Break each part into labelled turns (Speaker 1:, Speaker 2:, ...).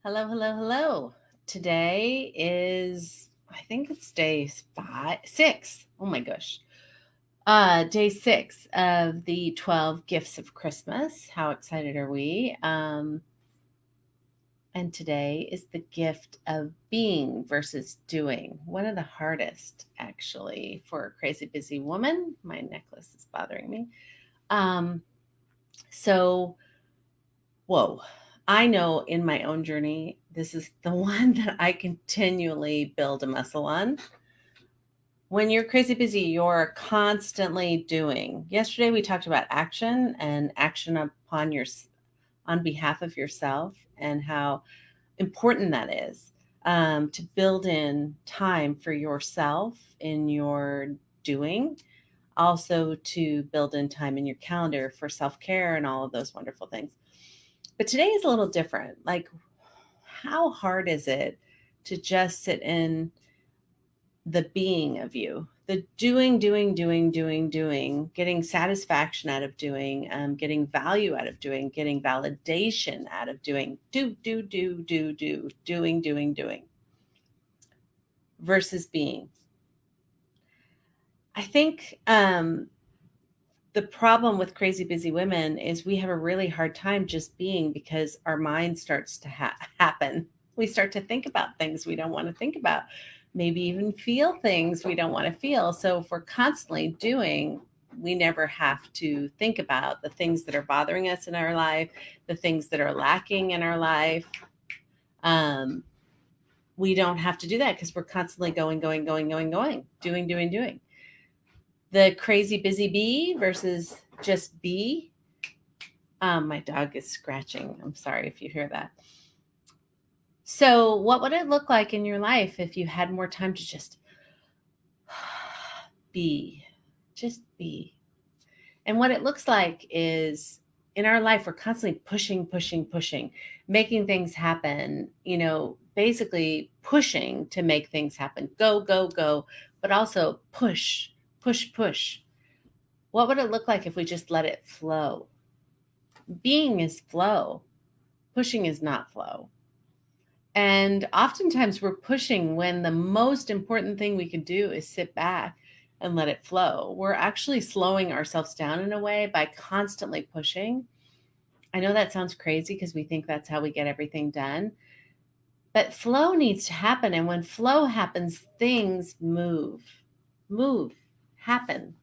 Speaker 1: Hello, hello, hello. Today is, I think it's day 6. Oh my gosh. Day 6 of the 12 gifts of Christmas. How excited are we? And today is the gift of being versus doing. One of the hardest, actually, for a crazy busy woman. My necklace is bothering me. Um, so Whoa. I know in my own journey, this is the one that I continually build a muscle on. When you're crazy busy, you're constantly doing. Yesterday we talked about action and action on behalf of yourself and how important that is, to build in time for yourself in your doing, also to build in time in your calendar for self-care and all of those wonderful things. But today is a little different. Like, how hard is it to just sit in the being of you? The doing, getting satisfaction out of doing, getting value out of doing, getting validation out of doing, doing, versus being. I think the problem with crazy busy women is we have a really hard time just being because our mind starts to happen. We start to think about things we don't want to think about, maybe even feel things we don't want to feel. So if we're constantly doing, we never have to think about the things that are bothering us in our life, the things that are lacking in our life. Um, we don't have to do that because we're constantly going, doing. The crazy busy bee versus just be. My dog is scratching. I'm sorry if you hear that. So, what would it look like in your life if you had more time to just be? Just be. And what it looks like is in our life, we're constantly pushing, making things happen, basically pushing to make things happen. Go, but also push. What would it look like if we just let it flow? Being is flow, pushing is not flow. And oftentimes we're pushing when the most important thing we can do is sit back and let it flow. We're actually slowing ourselves down in a way by constantly pushing. I know that sounds crazy because we think that's how we get everything done, but flow needs to happen. And when flow happens, things move, happen.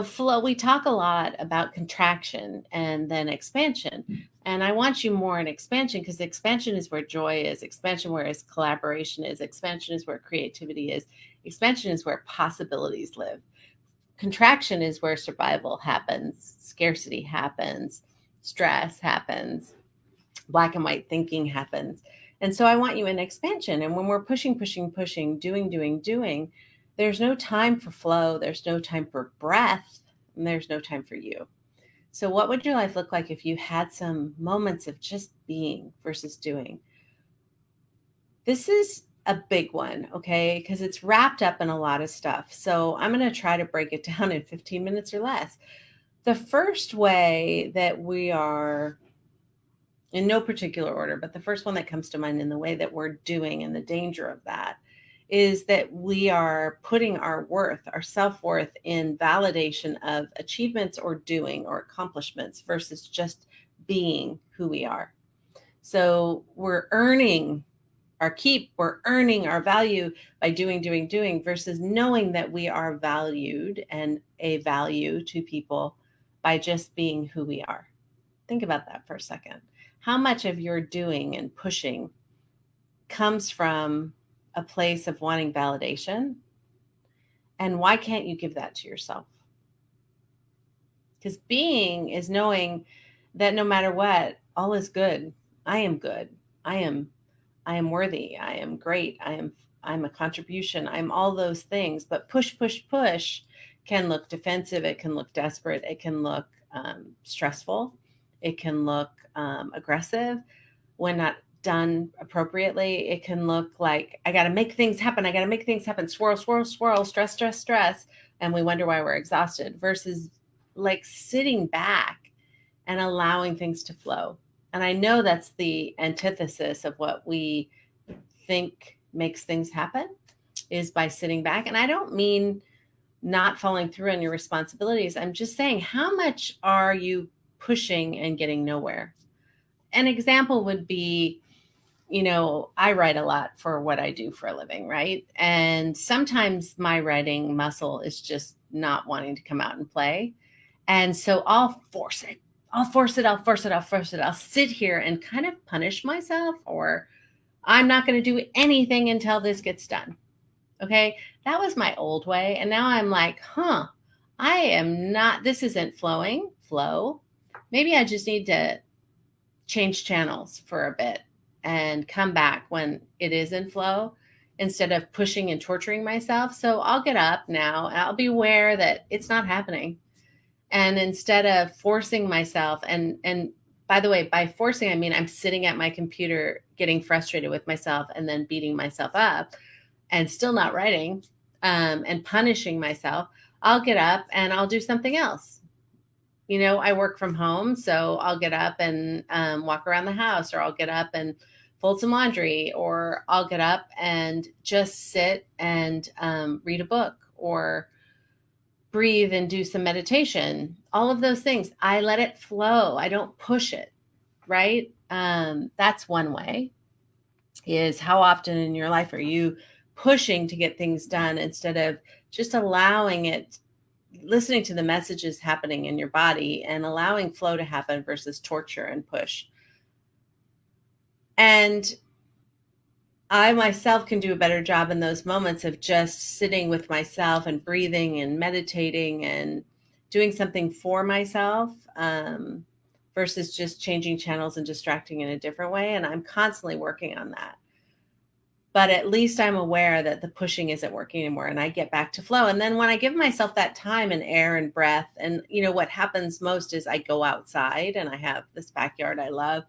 Speaker 1: Flow, we talk a lot about contraction and then expansion. And I want you more in expansion because expansion is where joy is, expansion where is collaboration is, expansion is where creativity is, expansion is where possibilities live. Contraction is where survival happens, scarcity happens, stress happens, black and white thinking happens. And so I want you in expansion. And when we're pushing, doing, there's no time for flow, there's no time for breath, and there's no time for you. So, what would your life look like if you had some moments of just being versus doing? This is a big one, okay? Because it's wrapped up in a lot of stuff. So, I'm going to try to break it down in 15 minutes or less. The first way that we are, in no particular order, but the first one that comes to mind in the way that we're doing and the danger of that is that we are putting our worth, our self-worth in validation of achievements or doing or accomplishments versus just being who we are. So we're earning our keep, we're earning our value by doing versus knowing that we are valued and a value to people by just being who we are. Think about that for a second. How much of your doing and pushing comes from a place of wanting validation? And why can't you give that to yourself? Because being is knowing that no matter what, all is good. I am good. I am I am worthy. I am great. I'm a contribution. I'm all those things. But push can look defensive. It can look desperate. It can look stressful. It can look aggressive when not done appropriately. It can look like I got to make things happen. I got to make things happen. Swirl, stress. And we wonder why we're exhausted versus like sitting back and allowing things to flow And I know that's the antithesis of what we think makes things happen, is by sitting back. And I don't mean not following through on your responsibilities. I'm just saying, how much are you pushing and getting nowhere? An example would be, I write a lot for what I do for a living, right? And sometimes my writing muscle is just not wanting to come out and play. And so I'll force it. I'll force it. I'll force it. I'll force it. I'll sit here and kind of punish myself, or I'm not going to do anything until this gets done. Okay. That was my old way. And now I'm like, I am not, this isn't flow. Maybe I just need to change channels for a bit and come back when it is in flow instead of pushing and torturing myself. So I'll get up now and I'll be aware that it's not happening. And instead of forcing myself, and by the way, by forcing, I mean I'm sitting at my computer getting frustrated with myself and then beating myself up and still not writing, and punishing myself, I'll get up and I'll do something else. I work from home, so I'll get up and walk around the house, or I'll get up and fold some laundry, or I'll get up and just sit and read a book, or breathe and do some meditation. All of those things, I let it flow. I don't push it, right? That's one way. Is how often in your life are you pushing to get things done instead of just allowing it, listening to the messages happening in your body and allowing flow to happen versus torture and push. And I myself can do a better job in those moments of just sitting with myself and breathing and meditating and doing something for myself, versus just changing channels and distracting in a different way. And I'm constantly working on that. But at least I'm aware that the pushing isn't working anymore and I get back to flow. And then when I give myself that time and air and breath, and what happens most is I go outside and I have this backyard I love,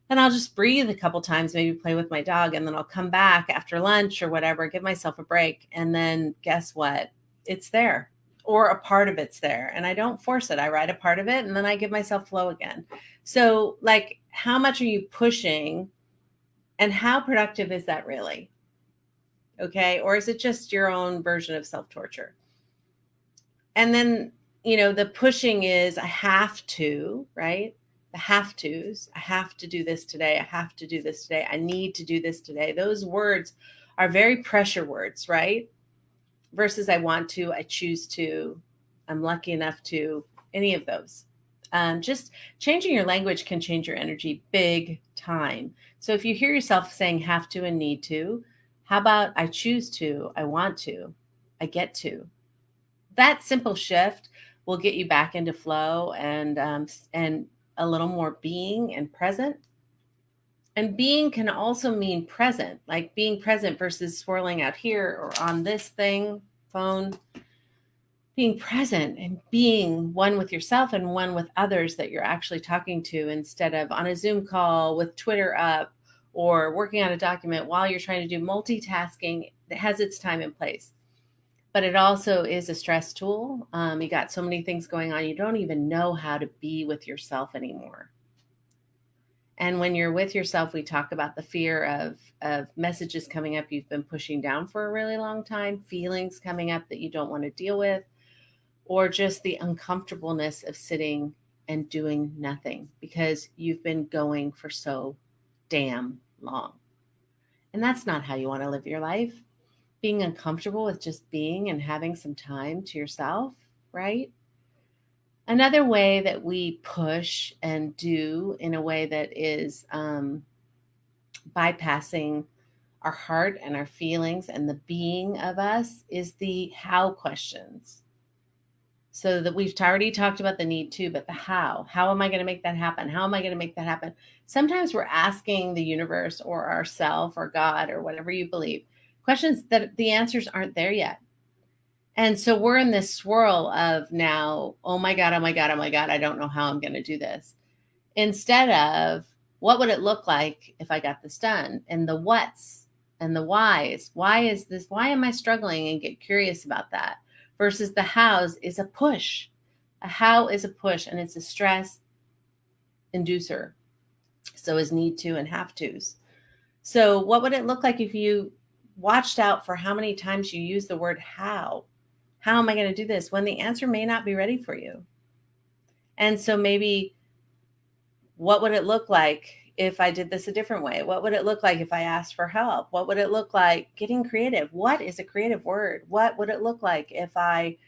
Speaker 1: and I'll just breathe a couple times, maybe play with my dog, and then I'll come back after lunch or whatever, give myself a break. And then guess what? It's there, or a part of it's there. And I don't force it. I write a part of it and then I give myself flow again. So like, how much are you pushing? And how productive is that really? Okay. Or is it just your own version of self-torture? And then, the pushing is I have to, right? The have tos. I have to do this today. I have to do this today. I need to do this today. Those words are very pressure words, right? Versus I want to, I choose to, I'm lucky enough to, any of those. Just changing your language can change your energy big time. So if you hear yourself saying have to and need to, how about I choose to, I want to, I get to? That simple shift will get you back into flow and a little more being and present. And being can also mean present, like being present versus swirling out here or on this thing, phone. Being present and being one with yourself and one with others that you're actually talking to, instead of on a Zoom call with Twitter up or working on a document while you're trying to do multitasking. That has its time and place. But it also is a stress tool. You got so many things going on, you don't even know how to be with yourself anymore. And when you're with yourself, we talk about the fear of messages coming up you've been pushing down for a really long time, feelings coming up that you don't want to deal with, or just the uncomfortableness of sitting and doing nothing because you've been going for so damn long. And that's not how you want to live your life. Being uncomfortable with just being and having some time to yourself, right? Another way that we push and do in a way that is bypassing our heart and our feelings and the being of us is the how questions. So that we've already talked about the need to, but the how. How am I going to make that happen? How am I going to make that happen? Sometimes we're asking the universe or ourself or God or whatever you believe questions that the answers aren't there yet. And so we're in this swirl of now, oh my God, oh my God, oh my God, I don't know how I'm going to do this. Instead of what would it look like if I got this done? And the what's and the why's. Why is this? Why am I struggling? And get curious about that. Versus the how's is a push. A how is a push, and it's a stress inducer. So is need to and have tos. So what would it look like if you watched out for how many times you use the word how? How am I going to do this when the answer may not be ready for you? And so maybe what would it look like if I did this a different way? What would it look like if I asked for help? What would it look like getting creative? What is a creative word? What would it look like if I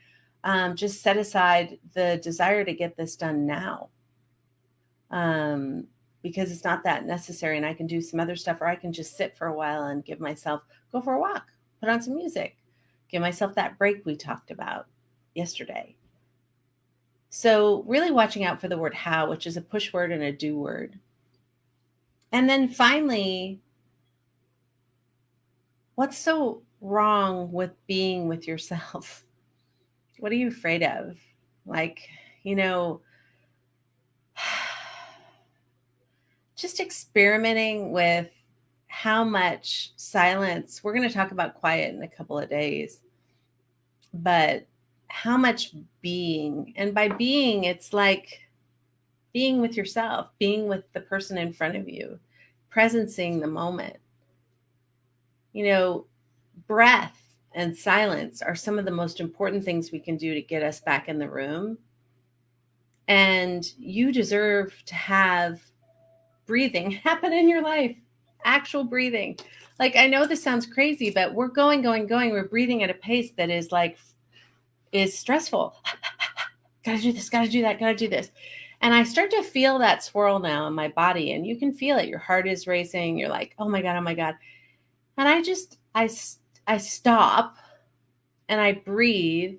Speaker 1: just set aside the desire to get this done now? Because it's not that necessary and I can do some other stuff, or I can just sit for a while and give myself, go for a walk, put on some music, give myself that break we talked about yesterday. So really watching out for the word how, which is a push word and a do word. And then finally, what's so wrong with being with yourself? What are you afraid of? Like, you know, just experimenting with how much silence. We're going to talk about quiet in a couple of days, but how much being, and by being, it's like being with yourself, being with the person in front of you, presencing the moment. You know, breath and silence are some of the most important things we can do to get us back in the room. And you deserve to have breathing happen in your life, actual breathing. Like, I know this sounds crazy, but we're going. We're breathing at a pace that is stressful. Gotta do this, gotta do that, gotta do this. And I start to feel that swirl now in my body, and you can feel it. Your heart is racing. You're like, oh my God, oh my God. And I stop and I breathe.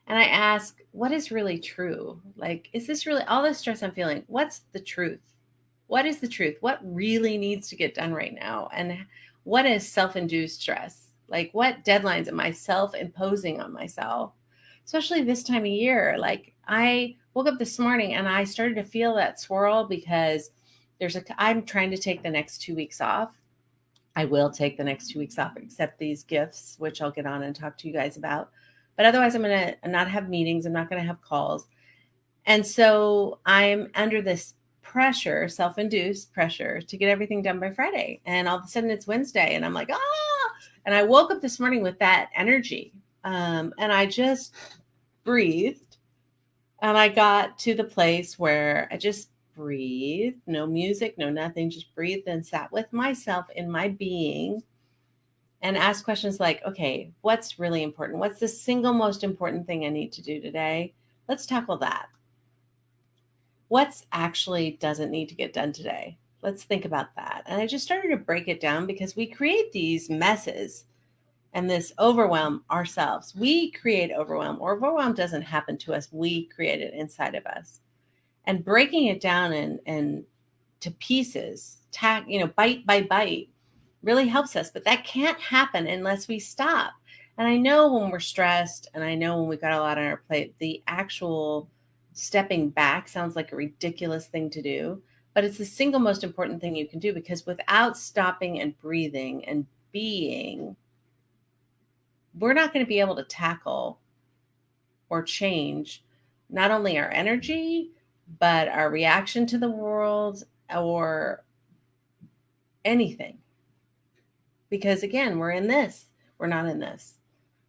Speaker 1: And I ask, what is really true? Like, is this really all this stress I'm feeling? What's the truth? What is the truth? What really needs to get done right now? And what is self-induced stress? Like, what deadlines am I self-imposing on myself? Especially this time of year. Like, I woke up this morning and I started to feel that swirl because I'm trying to take the next 2 weeks off. I will take the next 2 weeks off, except these gifts, which I'll get on and talk to you guys about. But otherwise, I'm going to not have meetings. I'm not going to have calls. And so I'm under this pressure, self-induced pressure to get everything done by Friday. And all of a sudden it's Wednesday and I'm like, ah, and I woke up this morning with that energy. And I just breathed and I got to the place where I just breathed, no music, no nothing, just breathed and sat with myself in my being and asked questions like, okay, what's really important? What's the single most important thing I need to do today? Let's tackle that. What's actually doesn't need to get done today? Let's think about that. And I just started to break it down because we create these messes and this overwhelm ourselves. We create overwhelm. Overwhelm doesn't happen to us. We create it inside of us. And breaking it down and to pieces, bite by bite, really helps us. But that can't happen unless we stop. And I know when we're stressed and I know when we've got a lot on our plate, the actual stepping back sounds like a ridiculous thing to do, but it's the single most important thing you can do, because without stopping and breathing and being, we're not going to be able to tackle or change not only our energy, but our reaction to the world or anything. Because again, we're in this, we're not in this.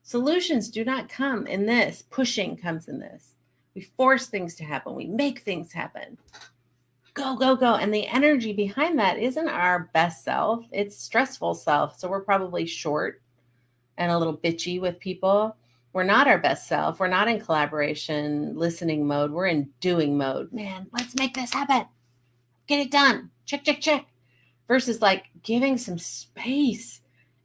Speaker 1: Solutions do not come in this. Pushing comes in this. We force things to happen. We make things happen. Go, go, go. And the energy behind that isn't our best self. It's stressful self. So we're probably short and a little bitchy with people. We're not our best self. We're not in collaboration, listening mode. We're in doing mode. Man, let's make this happen. Get it done. Check, check, check. Versus like giving some space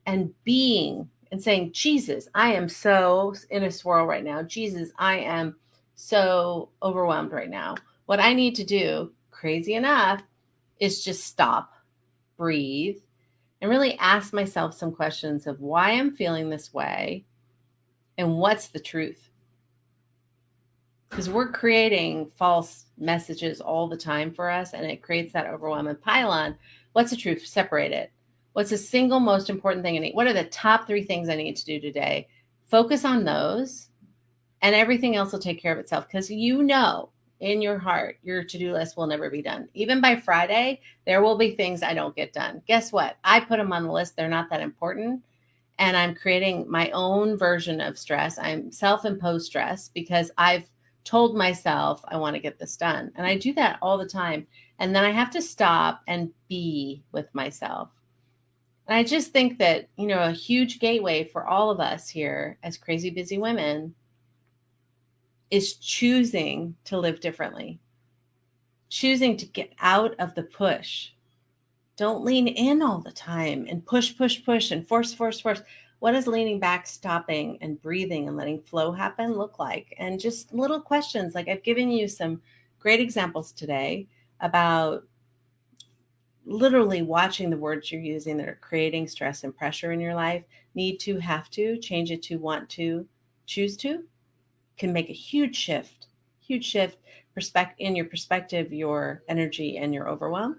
Speaker 1: and being and saying, Jesus, I am so in a swirl right now. Jesus, I am so overwhelmed right now. What I need to do, crazy enough, is just stop, breathe, and really ask myself some questions of why I'm feeling this way and what's the truth. Because we're creating false messages all the time for us, and it creates that overwhelm. And pile on, what's the truth? Separate it. What's the single most important thing I need? What are the top 3 things I need to do today? Focus on those, and everything else will take care of itself. Because in your heart, your to-do list will never be done. Even by Friday, there will be things I don't get done. Guess what? I put them on the list. They're not that important. And I'm creating my own version of stress. I'm self-imposed stress because I've told myself I want to get this done. And I do that all the time. And then I have to stop and be with myself. And I just think that, a huge gateway for all of us here as crazy busy women is choosing to live differently, choosing to get out of the push. Don't lean in all the time and push, push, push and force, force, force. What does leaning back, stopping and breathing and letting flow happen look like? And just little questions. Like I've given you some great examples today about literally watching the words you're using that are creating stress and pressure in your life. Need to, have to, change it to want to, choose to, can make a huge shift in your perspective, your energy, and your overwhelm.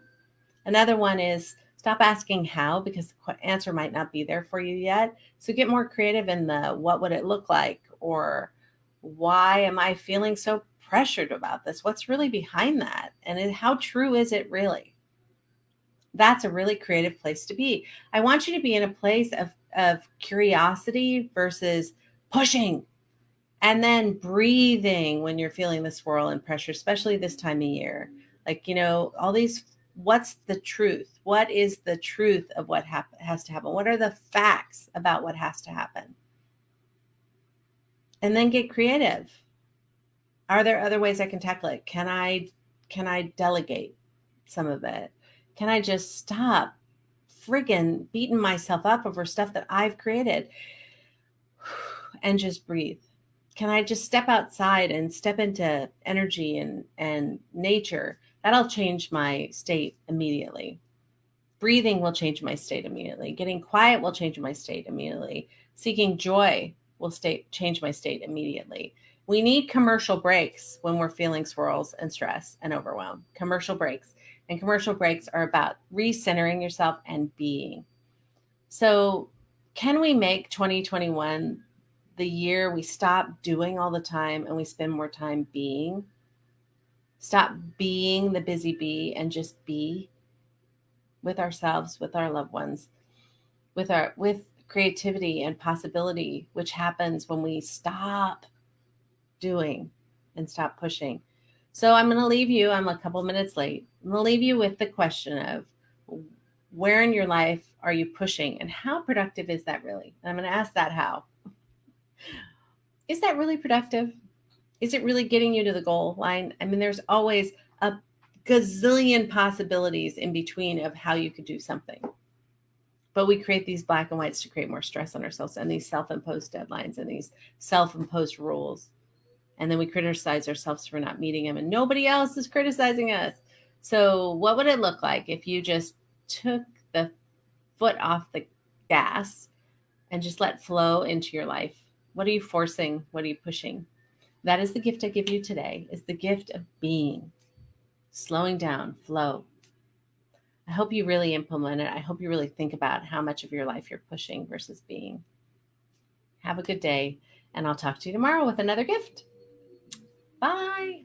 Speaker 1: Another one is stop asking how, because the answer might not be there for you yet. So get more creative in the what would it look like, or why am I feeling so pressured about this? What's really behind that? And how true is it really? That's a really creative place to be. I want you to be in a place of curiosity versus pushing, and then breathing when you're feeling the swirl and pressure, especially this time of year. Like, all these, what's the truth? What is the truth of what has to happen? What are the facts about what has to happen? And then get creative. Are there other ways I can tackle it? Can I delegate some of it? Can I just stop friggin' beating myself up over stuff that I've created and just breathe? Can I just step outside and step into energy and nature? That'll change my state immediately. Breathing will change my state immediately. Getting quiet will change my state immediately. Seeking joy will change my state immediately. We need commercial breaks when we're feeling swirls and stress and overwhelm. Commercial breaks. And commercial breaks are about recentering yourself and being. So, can we make 2021 the year we stop doing all the time and we spend more time being? Stop being the busy bee and just be with ourselves, with our loved ones, with creativity and possibility, which happens when we stop doing and stop pushing. So I'm going to leave you, I'm a couple minutes late. I'm going to leave you with the question of, where in your life are you pushing, and how productive is that really? And I'm going to ask that how. Is that really productive? Is it really getting you to the goal line? I mean, there's always a gazillion possibilities in between of how you could do something. But we create these black and whites to create more stress on ourselves, and these self-imposed deadlines and these self-imposed rules. And then we criticize ourselves for not meeting them, and nobody else is criticizing us. So what would it look like if you just took the foot off the gas and just let flow into your life? What are you forcing? What are you pushing? That is the gift I give you today, is the gift of being, slowing down, flow. I hope you really implement it. I hope you really think about how much of your life you're pushing versus being. Have a good day, and I'll talk to you tomorrow with another gift. Bye.